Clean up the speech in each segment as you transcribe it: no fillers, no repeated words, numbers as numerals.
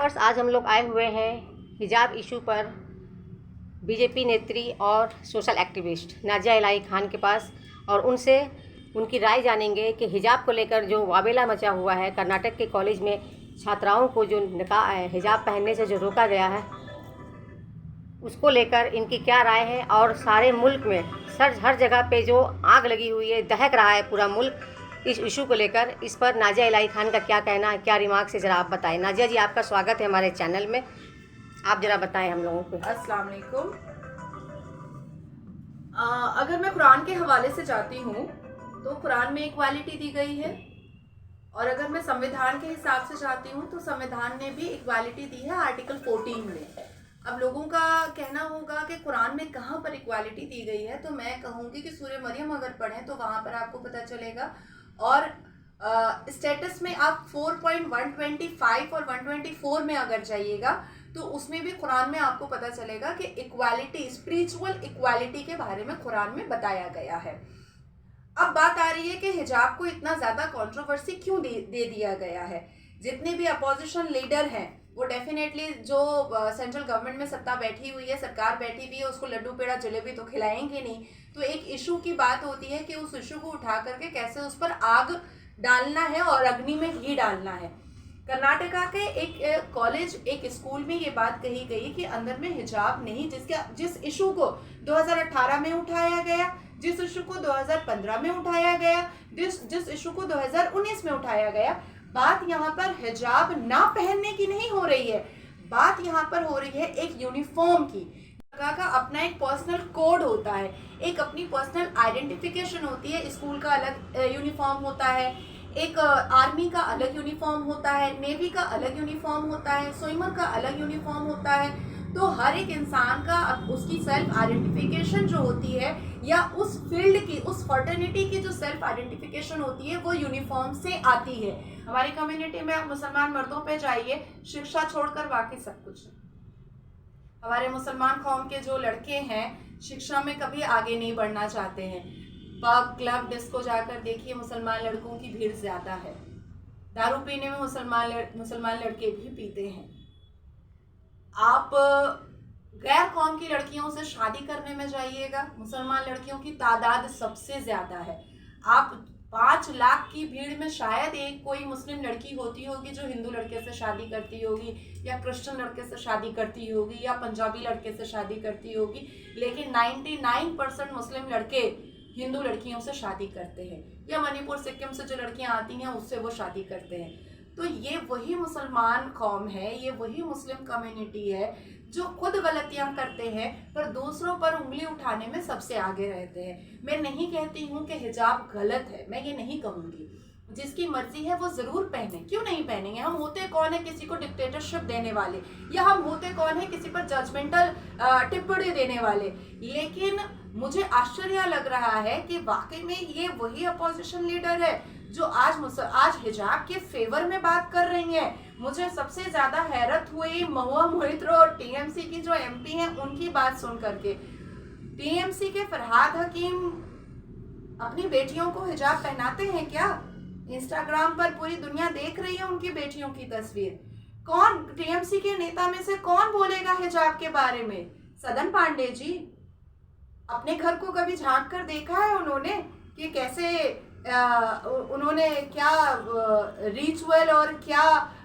Viewers, आज हम लोग आए हुए हैं हिजाब इशू पर बीजेपी नेत्री और सोशल एक्टिविस्ट नाजिया इलाही खान के पास और उनसे उनकी राय जानेंगे कि हिजाब को लेकर जो वावेला मचा हुआ है कर्नाटक के कॉलेज में छात्राओं को जो हिजाब पहनने से जो रोका गया है उसको लेकर इनकी क्या राय है। और सारे मुल्क में हर जगह पे जो आग लगी हुई है, दहक रहा है पूरा मुल्क इस इशू को लेकर, इस पर नाजिया इलाही खान का क्या कहना है, क्या रिमार्क्स है, ज़रा आप बताएं। नाजिया जी, आपका स्वागत है हमारे चैनल में, आप ज़रा बताएं हम लोगों को। अस्सलाम वालेकुम। अगर मैं कुरान के हवाले से जाती हूँ तो कुरान में इक्वालिटी दी गई है, और अगर मैं संविधान के हिसाब से जाती हूँ तो संविधान ने भी इक्वालिटी दी है आर्टिकल 14 में। अब लोगों का कहना होगा कि कुरान में कहाँ पर इक्वालिटी दी गई है, तो मैं कहूँगी कि सूरह मरियम अगर पढ़ें तो वहाँ पर आपको पता चलेगा। और स्टेटस में आप 4.125 और 124 में अगर जाइएगा तो उसमें भी कुरान में आपको पता चलेगा कि इक्वालिटी, स्पिरिचुअल इक्वालिटी के बारे में कुरान में बताया गया है। अब बात आ रही है कि हिजाब को इतना ज़्यादा कंट्रोवर्सी क्यों दे दिया गया है। जितने भी अपोजिशन लीडर हैं वो डेफिनेटली, जो सेंट्रल गवर्नमेंट में सत्ता बैठी हुई है, सरकार बैठी हुई है, उसको लड्डू पेड़ा जलेबी तो खिलाएंगे नहीं। तो एक इशू की बात होती है कि उस इशू को उठा करके कैसे उस पर आग डालना है और अग्नि में घी डालना है। कर्नाटका के एक कॉलेज, एक स्कूल में ये बात कही गई कि अंदर में हिजाब नहीं, जिस इशू को 2018 में उठाया गया, जिस इशू को 2015 में उठाया गया, जिस इशू को 2019 में उठाया गया, बात यहाँ पर हिजाब ना पहनने की नहीं हो रही है। बात यहाँ पर हो रही है एक यूनिफॉर्म की। का अपना एक पर्सनल कोड होता है, एक अपनी पर्सनल आइडेंटिफिकेशन होती है। स्कूल का अलग यूनिफॉर्म होता है, एक आर्मी का अलग यूनिफॉर्म होता है, नेवी का अलग यूनिफॉर्म होता है, स्विमर का अलग यूनिफॉर्म होता है। तो हर एक इंसान का उसकी सेल्फ आइडेंटिफिकेशन जो होती है, या उस फील्ड की, उस फर्टर्निटी की जो सेल्फ आइडेंटिफिकेशन होती है, वो यूनिफॉर्म से आती है। हमारी कम्युनिटी में आप मुसलमान मर्दों पे जाइए, शिक्षा छोड़कर बाकी सब कुछ। हमारे मुसलमान कौम के जो लड़के हैं शिक्षा में कभी आगे नहीं बढ़ना चाहते हैं। पब, क्लब, डिस्को जाकर देखिए, मुसलमान लड़कों की भीड़ ज्यादा है। दारू पीने में मुसलमान लड़के भी पीते हैं। आप गैर कौम की लड़कियों से शादी करने में जाइएगा, मुसलमान लड़कियों की तादाद सबसे ज्यादा है। आप 5 लाख की भीड़ में शायद एक कोई मुस्लिम लड़की होती होगी जो हिंदू लड़के से शादी करती होगी, या क्रिश्चियन लड़के से शादी करती होगी, या पंजाबी लड़के से शादी करती होगी, लेकिन 99% मुस्लिम लड़के हिंदू लड़कियों से शादी करते हैं, या मणिपुर सिक्किम से जो लड़कियां आती हैं उससे वो शादी करते हैं। तो ये वही मुसलमान कौम है, ये वही मुस्लिम कम्युनिटी है जो खुद गलतियां करते हैं पर दूसरों पर उंगली उठाने में सबसे आगे रहते हैं। मैं नहीं कहती हूँ कि हिजाब गलत है, मैं ये नहीं कहूँगी। जिसकी मर्जी है वो जरूर पहने, क्यों नहीं पहनेंगे। हम होते कौन है किसी को डिक्टेटरशिप देने वाले, या हम होते कौन है किसी पर जजमेंटल टिप्पणी देने वाले। लेकिन मुझे आश्चर्य लग रहा है कि वाकई में ये वही अपोजिशन लीडर है जो आज हिजाब के फेवर में बात कर रही है। मुझे सबसे ज्यादा हैरत हुई महुआ मोहित्रो और टीएमसी की जो एमपी हैं उनकी बात सुन करके। टीएमसी के फरहाद हकीम अपनी बेटियों को हिजाब पहनाते हैं क्या? इंस्टाग्राम पर पूरी दुनिया देख रही है उनकी बेटियों की तस्वीर। कौन टीएमसी के नेता में से कौन बोलेगा हिजाब के बारे में? सदन पांडे जी, अपने घर को कभी झांक कर देखा है उन्होंने कि कैसे उन्होंने क्या रिचुअल और क्या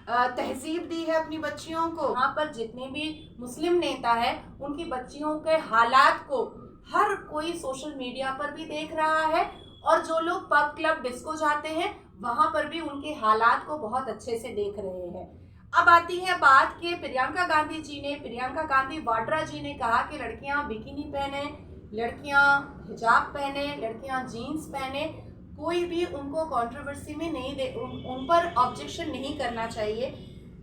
तहजीब दी है अपनी बच्चियों को? वहाँ पर जितने भी मुस्लिम नेता है उनकी बच्चियों के हालात को हर कोई सोशल मीडिया पर भी देख रहा है, और जो लोग पब, क्लब, डिस्को जाते हैं वहां पर भी उनके हालात को बहुत अच्छे से देख रहे हैं। अब आती है बात कि प्रियंका गांधी वाड्रा जी ने कहा कि लड़कियां बिकिनी पहने, लड़कियां हिजाब पहने, लड़कियां जीन्स पहने, कोई भी उनको कंट्रोवर्सी में नहीं दे, उन पर ऑब्जेक्शन नहीं करना चाहिए।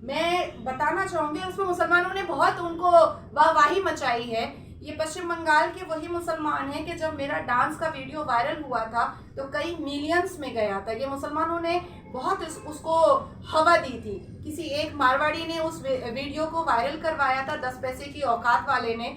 मैं बताना चाहूँगी उसमें मुसलमानों ने बहुत उनको वाहवाही मचाई है। ये पश्चिम बंगाल के वही मुसलमान हैं कि जब मेरा डांस का वीडियो वायरल हुआ था तो कई मिलियंस में गया था। ये मुसलमानों ने बहुत उसको हवा दी थी। किसी एक मारवाड़ी ने उस वीडियो को वायरल करवाया था, 10 पैसे की औकात वाले ने।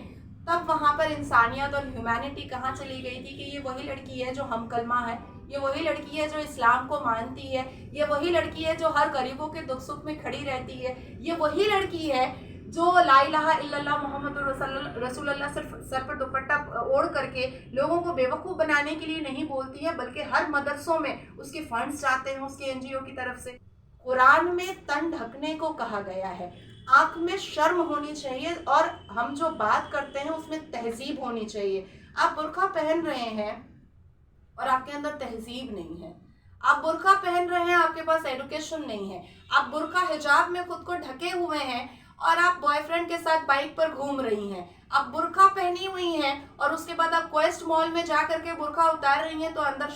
तब वहाँ पर इंसानियत और ह्यूमैनिटी कहाँ चली गई थी कि ये वही लड़की है जो हम कलमा है, ये वही लड़की है जो इस्लाम को मानती है, ये वही लड़की है जो हर गरीबों के दुख सुख में खड़ी रहती है, ये वही लड़की है जो ला इलाहा इल्लल्लाह मोहम्मद रसूलुल्लाह सिर्फ सर पर दुपट्टा ओढ़ करके लोगों को बेवकूफ़ बनाने के लिए नहीं बोलती है, बल्कि हर मदरसों में उसके फंड्स जाते हैं उसके एनजीओ की तरफ से। कुरान में तन ढकने को कहा गया है, आंख में शर्म होनी चाहिए और हम जो बात करते हैं उसमें तहजीब होनी चाहिए। आप बुर्का पहन रहे हैं और आपके अंदर तहजीब नहीं है, आप बुर्का पहन रहे हैं, आपके पास एजुकेशन नहीं है, आप बुर्का हिजाब में खुद को ढके हुए हैं और आप बॉयफ्रेंड के साथ बाइक पर घूम रही हैं, आप बुर्का पहनी हुई हैं और उसके बाद आप क्वेस्ट मॉल में जा करके बुर्का उतार रही हैं तो अंदर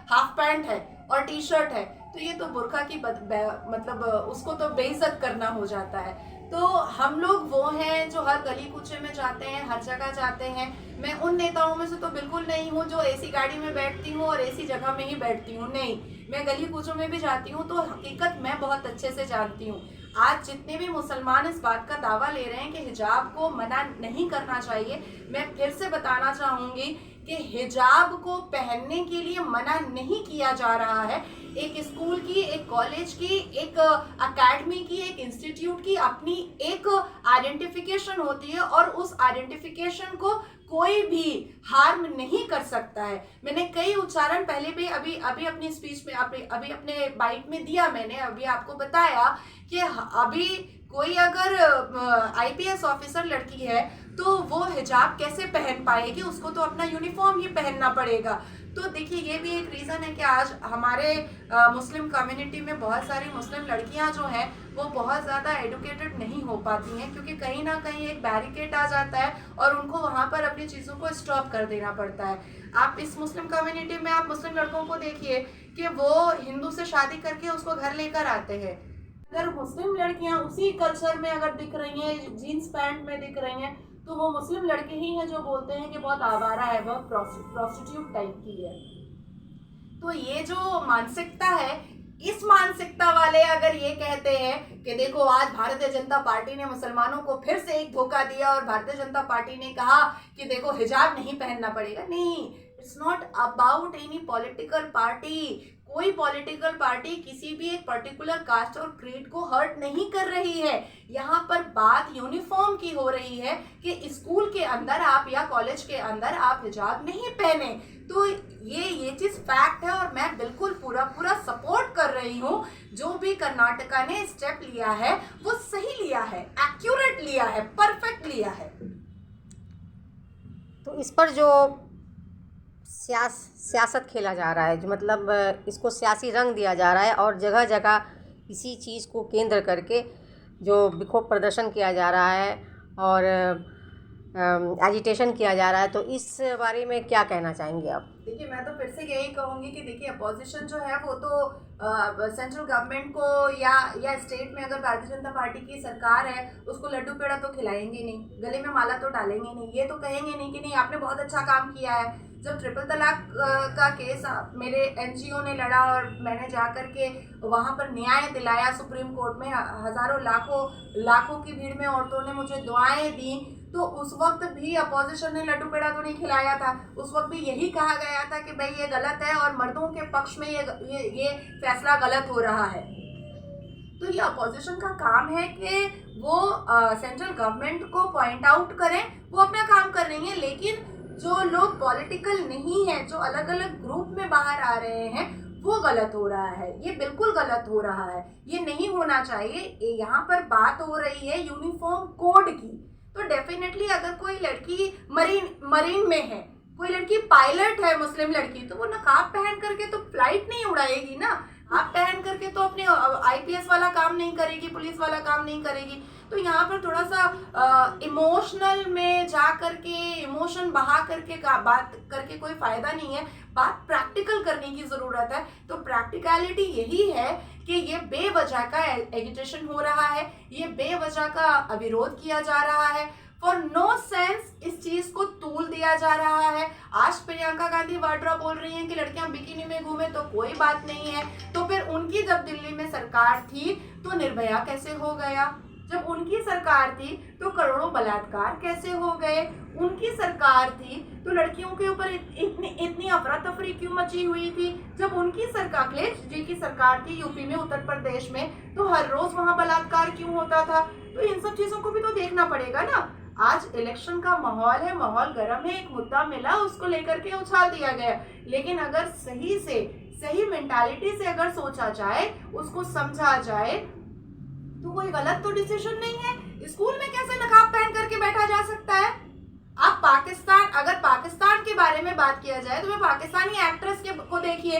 हाफ पैंट है और टी शर्ट है, तो ये तो बुर्का की मतलब उसको तो बेइज्जत करना हो जाता है। तो हम लोग वो हैं जो हर गली कूचे में जाते हैं, हर जगह जाते हैं। मैं उन नेताओं में से तो बिल्कुल नहीं हूँ जो एसी गाड़ी में बैठती हूँ और एसी जगह में ही बैठती हूँ, नहीं, मैं गली कूचों में भी जाती हूँ, तो हकीकत मैं बहुत अच्छे से जानती हूँ। आज जितने भी मुसलमान इस बात का दावा ले रहे हैं कि हिजाब को मना नहीं करना चाहिए, मैं फिर से बताना चाहूँगी कि हिजाब को पहनने के लिए मना नहीं किया जा रहा है। एक स्कूल की, एक कॉलेज की, एक अकेडमी की, एक इंस्टीट्यूट की अपनी एक आइडेंटिफिकेशन होती है और उस आइडेंटिफिकेशन को कोई भी हार्म नहीं कर सकता है। मैंने कई उच्चारण पहले भी अभी अपनी स्पीच में अभी अपने बाइट में दिया, मैंने अभी आपको बताया कि अभी कोई अगर आईपीएस ऑफिसर लड़की है तो वो हिजाब कैसे पहन पाएगी, उसको तो अपना यूनिफॉर्म ही पहनना पड़ेगा। तो देखिए ये भी एक रीज़न है कि आज हमारे मुस्लिम कम्युनिटी में बहुत सारी मुस्लिम लड़कियां जो हैं वो बहुत ज़्यादा एडुकेटेड नहीं हो पाती हैं, क्योंकि कहीं ना कहीं एक बैरिकेड आ जाता है और उनको वहाँ पर अपनी चीज़ों को स्टॉप कर देना पड़ता है। आप इस मुस्लिम कम्युनिटी में आप मुस्लिम लड़कों को देखिए कि वो हिंदू से शादी करके उसको घर लेकर आते हैं। अगर मुस्लिम लड़कियां उसी कल्चर में अगर दिख रही हैं, जीन्स पैंट में दिख रही हैं, तो वो मुस्लिम लड़के ही हैं जो बोलते हैं कि बहुत आवारा है, बहुत प्रोस्टिट्यूट टाइप की है। तो ये जो मानसिकता है, इस मानसिकता वाले अगर ये कहते हैं कि देखो आज भारतीय जनता पार्टी ने मुसलमानों को फिर से एक धोखा दिया और भारतीय जनता पार्टी ने कहा कि देखो हिजाब नहीं पहनना पड़ेगा, नहीं, it's not about any political party. कोई पॉलिटिकल पार्टी किसी भी एक पर्टिकुलर कास्ट और क्रीड को हर्ट नहीं कर रही है। यहाँ पर बात यूनिफॉर्म की हो रही है कि स्कूल के अंदर आप या कॉलेज के अंदर आप हिजाब नहीं पहने। तो ये चीज़ फैक्ट है और मैं बिल्कुल पूरा सपोर्ट कर रही हूँ। जो भी कर्नाटका ने स्टेप लिया है वो सही लिया है, एक्यूरेट लिया है, परफेक्ट लिया है। तो इस पर जो सियासत खेला जा रहा है, जो मतलब इसको सियासी रंग दिया जा रहा है और जगह जगह इसी चीज़ को केंद्र करके जो विक्षोभ प्रदर्शन किया जा रहा है और एजिटेशन किया जा रहा है, तो इस बारे में क्या कहना चाहेंगे आप? देखिए मैं तो फिर से यही कहूँगी कि देखिए अपोजिशन जो है वो तो सेंट्रल गवर्नमेंट को या स्टेट में अगर भारतीय जनता पार्टी की सरकार है उसको लड्डू पेड़ा तो खिलाएंगे नहीं, गले में माला तो डालेंगे नहीं, ये तो कहेंगे नहीं कि नहीं आपने बहुत अच्छा काम किया है। जब ट्रिपल तलाक का केस मेरे एनजीओ ने लड़ा और मैंने जा कर के वहाँ पर न्याय दिलाया सुप्रीम कोर्ट में, हज़ारों लाखों की भीड़ में औरतों ने मुझे दुआएं दी, तो उस वक्त भी अपोजिशन ने लड्डू पेड़ा तो नहीं खिलाया था। उस वक्त भी यही कहा गया था कि भाई ये गलत है और मर्दों के पक्ष में ये फैसला गलत हो रहा है। तो ये अपोजिशन का काम है कि वो सेंट्रल गवर्नमेंट को पॉइंट आउट करें, वो अपना काम कर रही है, लेकिन जो लोग पॉलिटिकल नहीं है, जो अलग अलग ग्रुप में बाहर आ रहे हैं, वो गलत हो रहा है, ये बिल्कुल गलत हो रहा है, ये नहीं होना चाहिए। यहाँ पर बात हो रही है यूनिफॉर्म कोड की, तो डेफिनेटली अगर कोई लड़की मरीन में है, कोई लड़की पायलट है मुस्लिम लड़की, तो वो नकाब पहन करके तो फ्लाइट नहीं उड़ाएगी ना, आप पहन करके तो अपने आईपीएस वाला काम नहीं करेगी, पुलिस वाला काम नहीं करेगी। तो यहाँ पर थोड़ा सा इमोशनल में जा करके इमोशन बहा करके बात करके कोई फायदा नहीं है, बात प्रैक्टिकल करने की ज़रूरत है। तो प्रैक्टिकलिटी यही है कि ये बेवजह का एजिटेशन हो रहा है, ये बेवजह का विरोध किया जा रहा है, फॉर नो सेंस इस चीज़ को तूल दिया जा रहा है। आज प्रियंका गांधी वाड्रा बोल रही हैं कि लड़कियां बिकिनी में घूमे तो कोई बात नहीं है, तो फिर उनकी जब दिल्ली में सरकार थी तो निर्भया कैसे हो गया, जब उनकी सरकार थी तो करोड़ों बलात्कार कैसे हो गए? उनकी सरकार थी तो लड़कियों के ऊपर इतनी अफरा तफरी क्यों मची हुई थी? जब उनकी सरकार, अखिलेश जी की सरकार थी यूपी में, उत्तर प्रदेश में, तो हर रोज वहां बलात्कार क्यों होता था? तो इन सब चीजों को भी तो देखना पड़ेगा ना। आज इलेक्शन का माहौल है, माहौल गर्म है, एक मुद्दा मिला, उसको लेकर के उछाल दिया गया। लेकिन अगर सही मेंटालिटी से अगर सोचा जाए, उसको समझा जाए, तो कोई गलत तो डिसीजन नहीं है। स्कूल में कैसे नकाब पहन करके बैठा जा सकता है? आप अगर पाकिस्तान के बारे में बात किया जाए तो मैं पाकिस्तानी एक्ट्रेस को देखिए,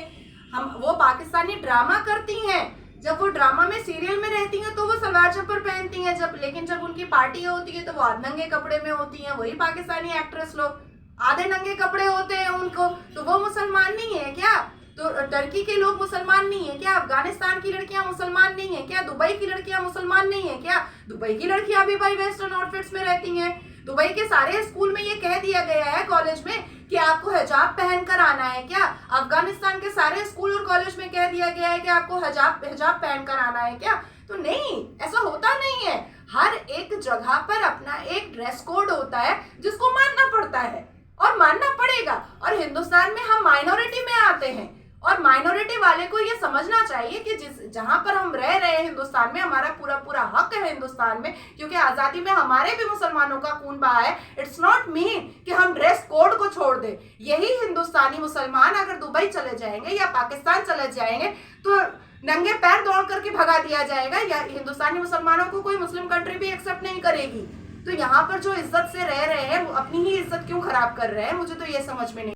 वो पाकिस्तानी ड्रामा करती हैं, जब वो ड्रामा में सीरियल में रहती हैं तो वो सलवार चप्पल पहनती हैं, लेकिन जब उनकी पार्टी होती है तो वो आधे नंगे कपड़े में होती हैं। वही पाकिस्तानी एक्ट्रेस लोग आधे नंगे कपड़े होते हैं उनको, तो वो मुसलमान नहीं है क्या? तो टर्की के लोग मुसलमान नहीं है क्या? अफगानिस्तान की लड़कियां मुसलमान नहीं है क्या? दुबई की लड़कियां मुसलमान नहीं है क्या? दुबई की लड़कियां भी भाई वेस्टर्न आउटफिट्स में रहती हैं। दुबई के सारे स्कूल में ये कह दिया गया है, कॉलेज में, कि आपको हिजाब पहनकर आना है क्या? अफगानिस्तान के सारे स्कूल और कॉलेज में कह दिया गया है कि आपको हिजाब पहनकर आना है क्या? तो नहीं, ऐसा होता नहीं है। हर एक जगह पर अपना एक ड्रेस कोड होता है जिसको मानना पड़ता है और मानना पड़ेगा। और हिंदुस्तान में हम माइनॉरिटी में आते हैं और माइनॉरिटी वाले को ये समझना चाहिए कि जहां पर हम रह रहे हैं हिंदुस्तान में, हमारा पूरा हक है हिंदुस्तान में, क्योंकि आजादी में हमारे भी मुसलमानों का खून बहा है। इट्स नॉट मीन कि हम ड्रेस कोड को छोड़ दे। यही हिंदुस्तानी मुसलमान अगर दुबई चले जाएंगे या पाकिस्तान चले जाएंगे तो नंगे पैर दौड़ करके भगा दिया जाएगा, या हिंदुस्तानी मुसलमानों को कोई मुस्लिम कंट्री भी एक्सेप्ट नहीं करेगी। तो यहाँ पर जो इज्जत से रह रहे हैं वो अपनी ही इज्जत क्यों खराब कर रहे हैं? मुझे तो ये समझ में नहीं